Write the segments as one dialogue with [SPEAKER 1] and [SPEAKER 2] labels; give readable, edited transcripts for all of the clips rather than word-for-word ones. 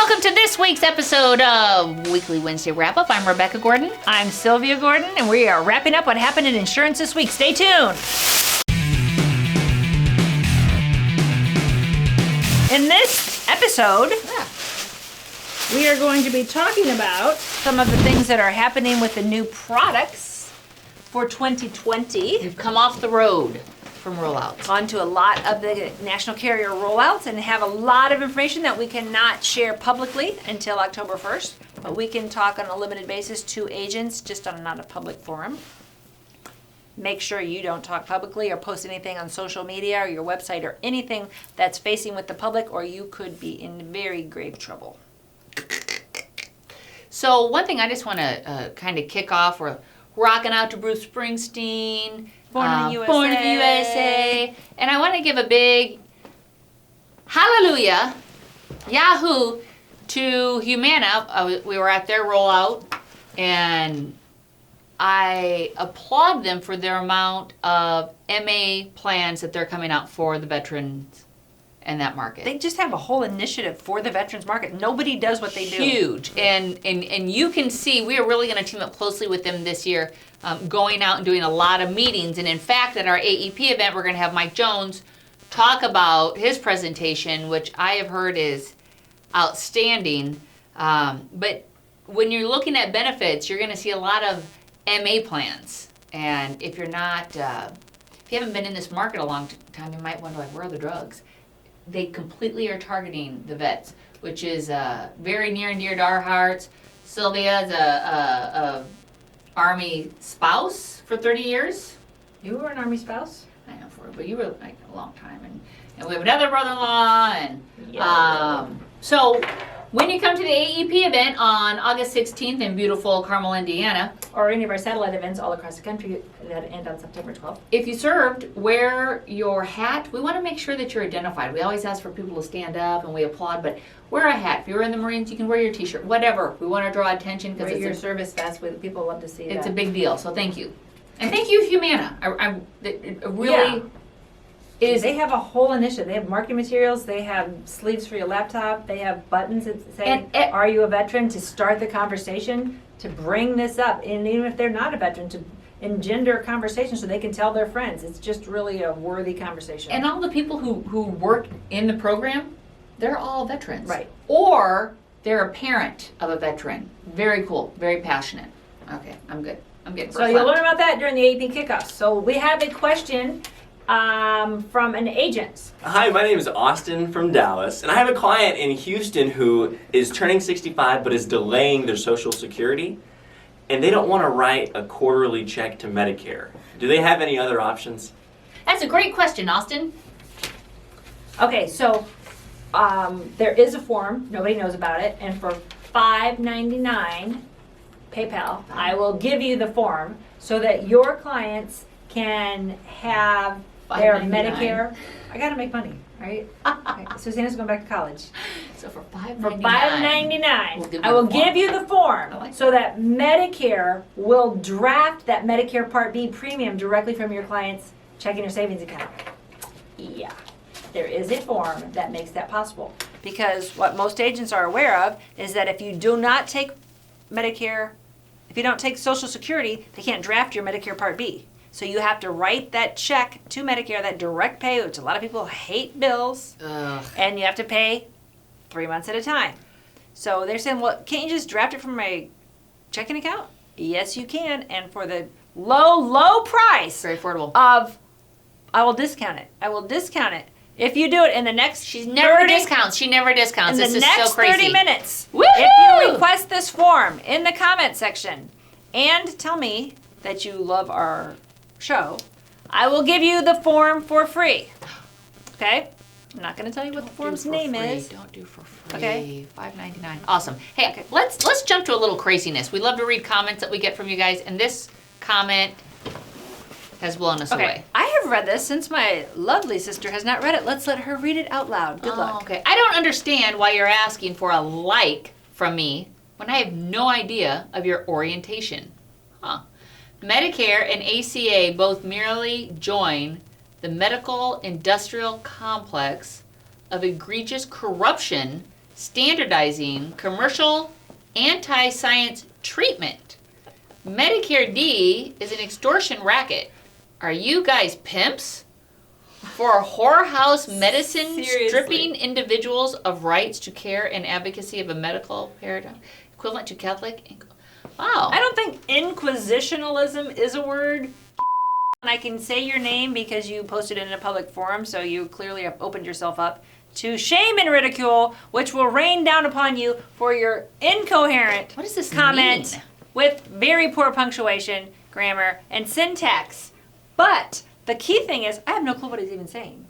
[SPEAKER 1] welcome to this week's episode of Weekly Wednesday Wrap-Up. I'm Rebecca Gordon.
[SPEAKER 2] I'm Sylvia Gordon, and we are wrapping up what happened in insurance this week. Stay tuned. In this episode, we are going to be talking about some of the things that are happening with the new products for 2020.
[SPEAKER 1] We've come off the road from rollouts.
[SPEAKER 2] On to a lot of the national carrier rollouts and have a lot of information that we cannot share publicly until October 1st, but we can talk on a limited basis to agents just on not a public forum. Make sure you don't talk publicly or post anything on social media or your website or anything that's facing with the public, or you could be in very grave trouble.
[SPEAKER 1] So one thing I just want to kind of kick off, we're rocking out to Bruce Springsteen,
[SPEAKER 2] Born in the USA.
[SPEAKER 1] Born in the USA. And I want to give a big hallelujah, yahoo, to Humana. We were at their rollout, and I applaud them for their amount of MA plans that they're coming out for the veterans and that market.
[SPEAKER 2] They just have a whole initiative for the veterans market. Nobody does what they do.
[SPEAKER 1] Huge. And you can see we are really going to team up closely with them this year, going out and doing a lot of meetings. And in fact, at our AEP event, we're going to have Mike Jones talk about his presentation, which I have heard is outstanding. But when you're looking at benefits, you're going to see a lot of MA plans. And if you're not, if you haven't been in this market a long time, you might wonder, like, where are the drugs? They completely are targeting the vets, which is very near and dear to our hearts. Sylvia's a Army spouse for 30 years.
[SPEAKER 2] You were an Army spouse?
[SPEAKER 1] I know, but you were like a long time. And we have another brother-in-law. And so when you come to the AEP event on August 16th in beautiful Carmel, Indiana,
[SPEAKER 2] or any of our satellite events all across the country that end on September 12th.
[SPEAKER 1] If you served, wear your hat. We want to make sure that you're identified. We always ask for people to stand up and we applaud, but wear a hat. If you're in the Marines, you can wear your t-shirt, whatever. We want to draw attention because it's
[SPEAKER 2] your service vest. People love to see
[SPEAKER 1] it's
[SPEAKER 2] that.
[SPEAKER 1] a big deal, so thank you. And thank you, Humana. It really is.
[SPEAKER 2] They have a whole initiative. They have marketing materials. They have sleeves for your laptop. They have buttons that say, are you a veteran, to start the conversation, to bring this up. And even if they're not a veteran, to engender a conversation so they can tell their friends. It's just really a worthy conversation.
[SPEAKER 1] And all the people who work in the program, they're all veterans.
[SPEAKER 2] Right.
[SPEAKER 1] Or they're a parent of a veteran. Very cool. Very passionate. Okay, I'm good. I'm getting
[SPEAKER 2] So you'll learn about that during the AEP Kickoff. So we have a question from an agent.
[SPEAKER 3] Hi, my name is Austin from Dallas, and I have a client in Houston who is turning 65 but is delaying their Social Security, and they don't want to write a quarterly check to Medicare. Do they have any other options?
[SPEAKER 1] That's a great question, Austin.
[SPEAKER 2] Okay, so there is a form. Nobody knows about it, and for $5.99 PayPal, I will give you the form so that your clients can have their Medicare. I gotta make money, right? Okay. Susanna's going back to college.
[SPEAKER 1] So for $5.99.
[SPEAKER 2] For $5.99,
[SPEAKER 1] we'll
[SPEAKER 2] I will give you the form so that Medicare will draft that Medicare Part B premium directly from your client's checking or savings account. Yeah, there is a form that makes that possible. Because what most agents are aware of is that if you do not take Medicare, if you don't take Social Security, they can't draft your Medicare Part B. So you have to write that check to Medicare, that direct pay, which a lot of people hate bills, and you have to pay 3 months at a time. So they're saying, well, can't you just draft it from my checking account? Yes, you can, and for the low price,
[SPEAKER 1] Very affordable.
[SPEAKER 2] I will discount it. I will discount it. If you do it in the next
[SPEAKER 1] She never discounts.
[SPEAKER 2] In
[SPEAKER 1] This
[SPEAKER 2] the
[SPEAKER 1] is
[SPEAKER 2] next
[SPEAKER 1] so crazy.
[SPEAKER 2] 30 minutes,
[SPEAKER 1] Woohoo!
[SPEAKER 2] if you request this form in the comment section and tell me that you love our show, I will give you the form for free. Okay? I'm not going to tell you what the form's name is.
[SPEAKER 1] Don't do for free.
[SPEAKER 2] Okay.
[SPEAKER 1] $5.99. Awesome. Hey, let's jump to a little craziness. We love to read comments that we get from you guys, and this comment has blown us away.
[SPEAKER 2] I have read this since my lovely sister has not read it. Let's let her read it out loud. Good luck.
[SPEAKER 1] Okay. I don't understand why you're asking for a like from me when I have no idea of your orientation. Huh. Medicare and ACA both merely join the medical industrial complex of egregious corruption standardizing commercial anti-science treatment. Medicare D is an extortion racket. Are you guys pimps? For whorehouse medicine
[SPEAKER 2] Seriously.
[SPEAKER 1] stripping individuals of rights to care and advocacy of a medical paradigm equivalent to Catholic. Wow.
[SPEAKER 2] I don't think inquisitionalism is a word. And I can say your name because you posted it in a public forum, so you clearly have opened yourself up to shame and ridicule, which will rain down upon you for your incoherent
[SPEAKER 1] What does this
[SPEAKER 2] comment
[SPEAKER 1] mean?
[SPEAKER 2] with very poor punctuation, grammar, and syntax. But the key thing is, I have no clue what he's even saying.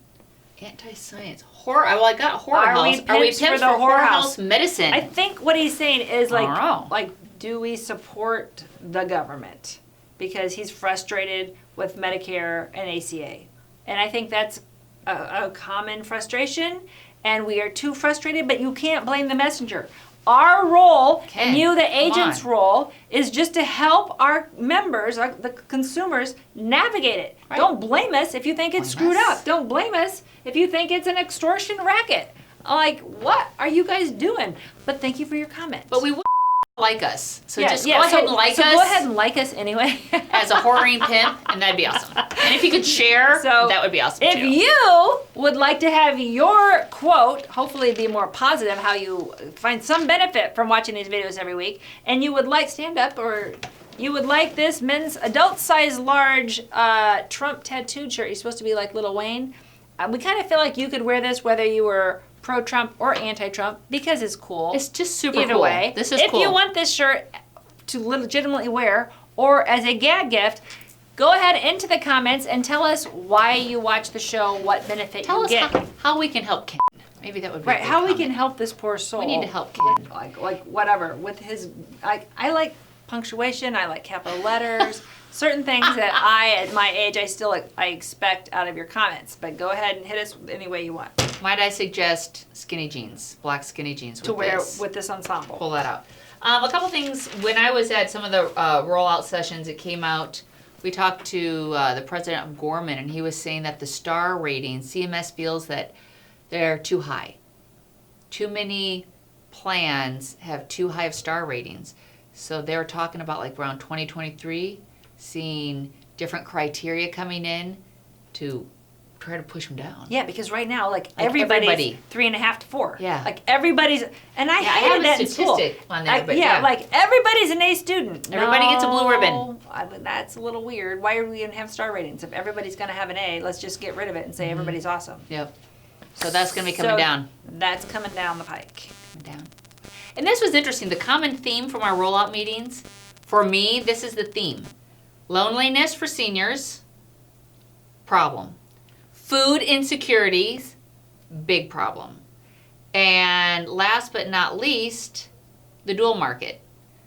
[SPEAKER 1] Anti-science. Well, I got whorehouse.
[SPEAKER 2] Are we pimps for the whorehouse
[SPEAKER 1] medicine?
[SPEAKER 2] I think what he's saying is
[SPEAKER 1] I don't know.
[SPEAKER 2] like, do we support the government? Because he's frustrated with Medicare and ACA. And I think that's a common frustration, and we are too frustrated, but you can't blame the messenger. Our role, and you, the agent's role, is just to help our members, the consumers, navigate it.
[SPEAKER 1] Right.
[SPEAKER 2] Don't blame us if you think it's screwed up. Don't blame us if you think it's an extortion racket. Like, what are you guys doing? But thank you for your comment.
[SPEAKER 1] But we would like us. So just go ahead and like us.
[SPEAKER 2] Go ahead and like us anyway.
[SPEAKER 1] as a whoring pimp, and that'd be awesome. And if you could share, that would be awesome
[SPEAKER 2] If
[SPEAKER 1] too.
[SPEAKER 2] you would like to have your quote, hopefully be more positive, how you find some benefit from watching these videos every week, and you would like stand up, or you would like this men's adult size large Trump tattooed shirt. You're supposed to be like Lil Wayne. We kind of feel like you could wear this whether you were pro-Trump or anti-Trump because it's cool.
[SPEAKER 1] It's just super
[SPEAKER 2] Either
[SPEAKER 1] cool.
[SPEAKER 2] way,
[SPEAKER 1] This is
[SPEAKER 2] if
[SPEAKER 1] cool.
[SPEAKER 2] you want this shirt to legitimately wear or as a gag gift, go ahead into the comments and tell us why you watch the show, what benefit
[SPEAKER 1] Tell
[SPEAKER 2] you
[SPEAKER 1] us
[SPEAKER 2] get.
[SPEAKER 1] how we can help Ken. Maybe that would be
[SPEAKER 2] Right,
[SPEAKER 1] a good
[SPEAKER 2] how we
[SPEAKER 1] comment.
[SPEAKER 2] can help this poor soul.
[SPEAKER 1] We need to help Ken.
[SPEAKER 2] Like whatever with his. I like punctuation. I like capital letters. Certain things that at my age, I expect out of your comments. But go ahead and hit us any way you want
[SPEAKER 1] Might I suggest skinny jeans, black skinny jeans
[SPEAKER 2] to
[SPEAKER 1] with
[SPEAKER 2] wear
[SPEAKER 1] this.
[SPEAKER 2] with this ensemble.
[SPEAKER 1] Pull that out. A couple things. When I was at some of the rollout sessions, it came out. We talked to the president of Gorman, and he was saying that the star rating, CMS feels that they're too high. Too many plans have too high of star ratings. So they're talking about like around 2023, seeing different criteria coming in to try to push them down.
[SPEAKER 2] Yeah, because right now, like
[SPEAKER 1] everybody.
[SPEAKER 2] everybody's 3.5 to 4.
[SPEAKER 1] Yeah.
[SPEAKER 2] Like everybody's, and I
[SPEAKER 1] Yeah, I
[SPEAKER 2] hated
[SPEAKER 1] have a
[SPEAKER 2] that in school.
[SPEAKER 1] statistic on that, but
[SPEAKER 2] yeah,
[SPEAKER 1] yeah.
[SPEAKER 2] like everybody's an A student.
[SPEAKER 1] Everybody gets a blue ribbon.
[SPEAKER 2] No, that's a little weird. Why are we gonna have star ratings if everybody's gonna have an A? Let's just get rid of it and say everybody's awesome.
[SPEAKER 1] Yep. So that's going to be coming
[SPEAKER 2] So
[SPEAKER 1] down.
[SPEAKER 2] That's coming down the pike.
[SPEAKER 1] Down. And this was interesting. The common theme from our rollout meetings, for me, this is the theme. Loneliness for seniors, problem. Food insecurities, big problem. And last but not least, the dual market.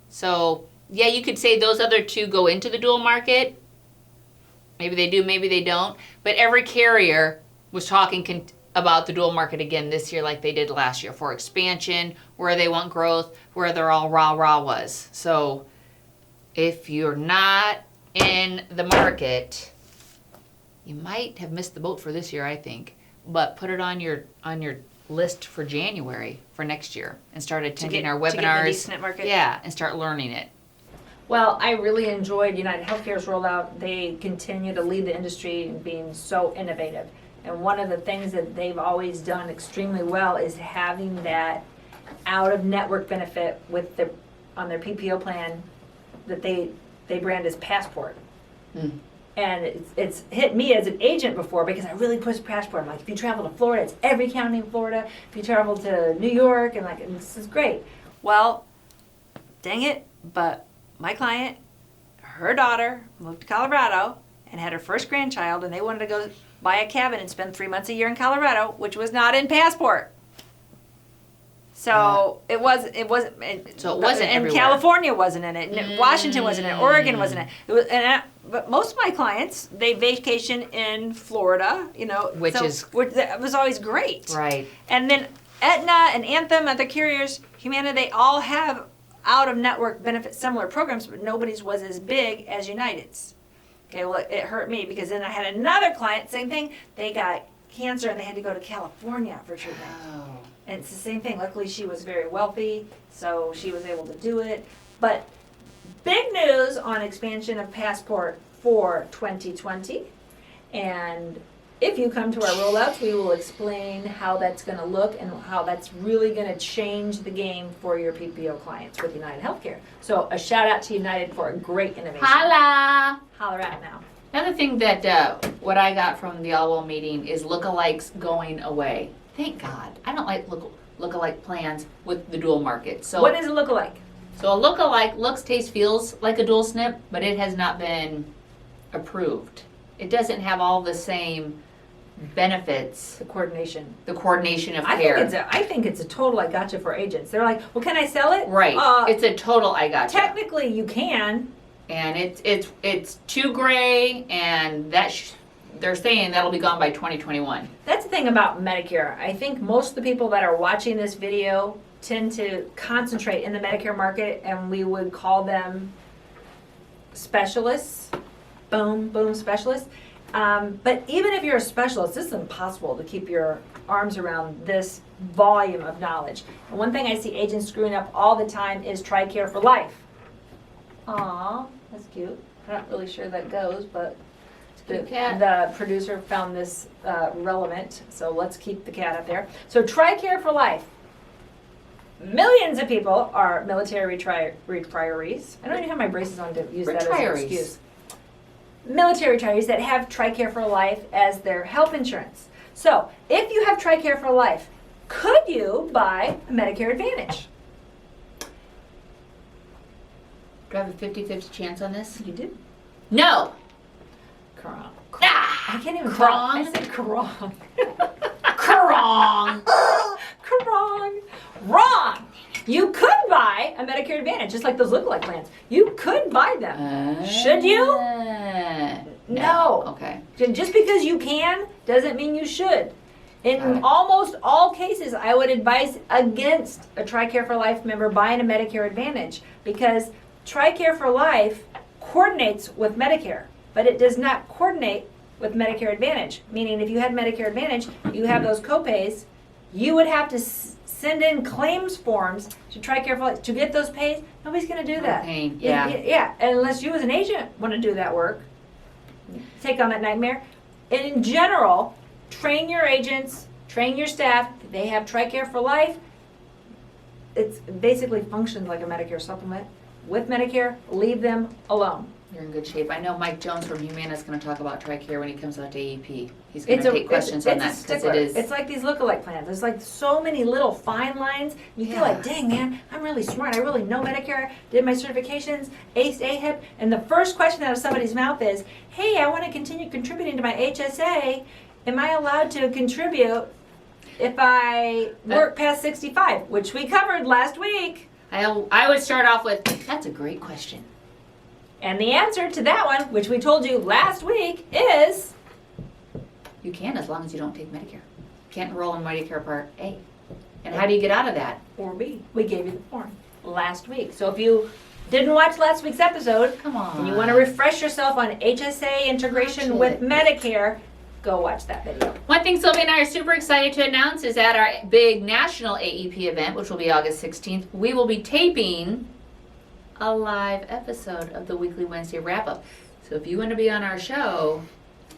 [SPEAKER 1] So, yeah, you could say those other two go into the dual market. Maybe they do, maybe they don't. But every carrier was talking about the dual market again this year like they did last year for expansion, where they want growth, where they're all rah-rah was. So if you're not in the market, you might have missed the boat for this year, I think. But put it on your list for January for next year and start attending our webinars.
[SPEAKER 2] To get in the D-SNP market.
[SPEAKER 1] Yeah, and start learning it.
[SPEAKER 2] Well, I really enjoyed United Healthcare's rollout. They continue to lead the industry in being so innovative. And one of the things that they've always done extremely well is having that out-of-network benefit with on their PPO plan that they brand as Passport.
[SPEAKER 1] Mm.
[SPEAKER 2] And it's hit me as an agent before because I really push Passport. I'm like, if you travel to Florida, it's every county in Florida. If you travel to New York, and this is great. Well, dang it, but my client, her daughter moved to Colorado and had her first grandchild, and they wanted to go buy a cabin and spend 3 months a year in Colorado, which was not in Passport. So it wasn't.
[SPEAKER 1] So it wasn't
[SPEAKER 2] and
[SPEAKER 1] everywhere.
[SPEAKER 2] California wasn't in it. And Washington wasn't in it. Oregon wasn't in it. But most of my clients, they vacation in Florida.
[SPEAKER 1] Which
[SPEAKER 2] that was always great.
[SPEAKER 1] Right.
[SPEAKER 2] And then Aetna and Anthem, other carriers, Humana, they all have out-of-network benefit similar programs, but nobody's was as big as United's. Okay, well, it hurt me because then I had another client, same thing. They got cancer and they had to go to California for treatment.
[SPEAKER 1] Oh.
[SPEAKER 2] And it's the same thing. Luckily, she was very wealthy, so she was able to do it. But big news on expansion of Passport for 2020. And if you come to our rollouts, we will explain how that's going to look and how that's really going to change the game for your PPO clients with United Healthcare. So a shout out to United for a great innovation.
[SPEAKER 1] Holla!
[SPEAKER 2] Holler at now.
[SPEAKER 1] Another thing that what I got from the Allwell meeting is lookalikes going away. Thank God. I don't like lookalike plans with the dual market. So
[SPEAKER 2] What does it look like?
[SPEAKER 1] So a lookalike looks, tastes, feels like a dual SNP, but it has not been approved. It doesn't have all the same benefits,
[SPEAKER 2] The coordination.
[SPEAKER 1] the coordination of
[SPEAKER 2] I
[SPEAKER 1] care.
[SPEAKER 2] think it's a total I gotcha for agents. They're like, well, can I sell it?
[SPEAKER 1] Right. It's a total I gotcha.
[SPEAKER 2] Technically, you can.
[SPEAKER 1] And it's too gray, and they're saying that'll be gone by 2021.
[SPEAKER 2] That's the thing about Medicare. I think most of the people that are watching this video tend to concentrate in the Medicare market, and we would call them specialists. Boom, boom, specialists. But even if you're a specialist, this is impossible to keep your arms around this volume of knowledge. And one thing I see agents screwing up all the time is TRICARE for life. Aw, that's cute. I'm not really sure that goes, but
[SPEAKER 1] Cute cat.
[SPEAKER 2] the producer found this relevant, so let's keep the cat up there. So TRICARE for life. Millions of people are military retirees. I don't even have my braces on to use that as an
[SPEAKER 1] Retirees.
[SPEAKER 2] excuse. Military retirees that have TRICARE for life as their health insurance. So if you have TRICARE for life, could you buy a Medicare Advantage?
[SPEAKER 1] Do I have a 50-50 chance on this?
[SPEAKER 2] You do.
[SPEAKER 1] No!
[SPEAKER 2] Crong.
[SPEAKER 1] Ah!
[SPEAKER 2] I can't even
[SPEAKER 1] Crong.
[SPEAKER 2] talk. I said crong.
[SPEAKER 1] Crong!
[SPEAKER 2] Crong. Wrong. You could buy a Medicare Advantage, just like those lookalike plans. You could buy them. Should you?
[SPEAKER 1] No.
[SPEAKER 2] No.
[SPEAKER 1] Okay.
[SPEAKER 2] Just because you can doesn't mean you should. In
[SPEAKER 1] Got it.
[SPEAKER 2] almost all cases, I would advise against a TRICARE for Life member buying a Medicare Advantage because TRICARE for Life coordinates with Medicare, but it does not coordinate with Medicare Advantage. Meaning if you had Medicare Advantage, you have those copays, you would have to send in claims forms to TRICARE for Life to get those pays. Nobody's going to do that.
[SPEAKER 1] Pain. Yeah.
[SPEAKER 2] Yeah, unless you as an agent want to do that work. Take on that nightmare. And in general, train your agents, train your staff. They have TRICARE for Life. It basically functions like a Medicare supplement. With Medicare, leave them alone.
[SPEAKER 1] You're in good shape. I know Mike Jones from Humana is going to talk about TRICARE when he comes out to AEP. He's going to take questions on that because it is.
[SPEAKER 2] It's like these lookalike plans. There's like so many little fine lines. You feel like, dang man, I'm really smart. I really know Medicare. Did my certifications, aced AHIP, and the first question out of somebody's mouth is, "Hey, I want to continue contributing to my HSA. Am I allowed to contribute if I work past 65?" Which we covered last week.
[SPEAKER 1] I would start off with, that's a great question.
[SPEAKER 2] And the answer to that one, which we told you last week, is
[SPEAKER 1] You can as long as you don't take Medicare. You can't enroll in Medicare Part A. And how do you get out of that?
[SPEAKER 2] or B. We gave you the form last week. So if you didn't watch last week's episode,
[SPEAKER 1] Come on.
[SPEAKER 2] and you want to refresh yourself on HSA integration
[SPEAKER 1] Watch
[SPEAKER 2] with
[SPEAKER 1] it.
[SPEAKER 2] Medicare, go watch that video.
[SPEAKER 1] One thing Sylvia and I are super excited to announce is at our big national AEP event, which will be August 16th, we will be taping a live episode of the weekly Wednesday wrap-up. So if you want to be on our show,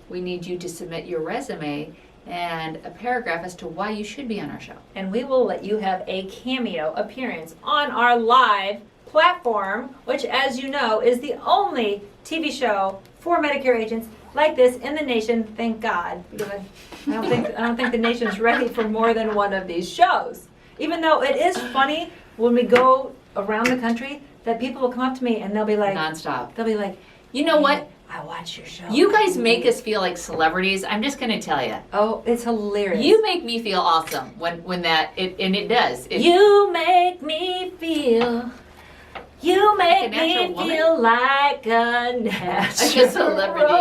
[SPEAKER 1] we need you to submit your resume and a paragraph as to why you should be on our show.
[SPEAKER 2] And we will let you have a cameo appearance on our live platform, which, as you know, is the only TV show for Medicare agents like this in the nation. Thank God, because I don't think the nation's ready for more than one of these shows. Even though it is funny when we go around the country that people will come up to me and they'll be like,
[SPEAKER 1] Nonstop.
[SPEAKER 2] they'll be like,
[SPEAKER 1] You know what?
[SPEAKER 2] I watch your show.
[SPEAKER 1] You guys make us feel like celebrities. I'm just going to tell you.
[SPEAKER 2] Oh, it's hilarious.
[SPEAKER 1] You make me feel awesome when that, and it does.
[SPEAKER 2] You make me feel. You make
[SPEAKER 1] Like a natural
[SPEAKER 2] me
[SPEAKER 1] woman?
[SPEAKER 2] feel like a natural
[SPEAKER 1] Like a celebrity.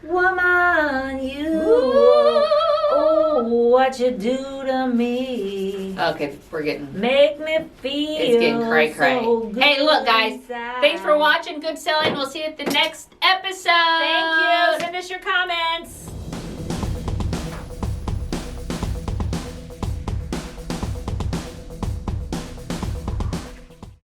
[SPEAKER 2] woman. You.
[SPEAKER 1] Ooh.
[SPEAKER 2] Oh, what you do to me.
[SPEAKER 1] Okay, we're getting...
[SPEAKER 2] Make me feel.
[SPEAKER 1] It's getting cray.
[SPEAKER 2] So good
[SPEAKER 1] Hey, look, guys.
[SPEAKER 2] inside.
[SPEAKER 1] Thanks for watching. Good selling. We'll see you at the next episode.
[SPEAKER 2] Thank you. Send us your comments.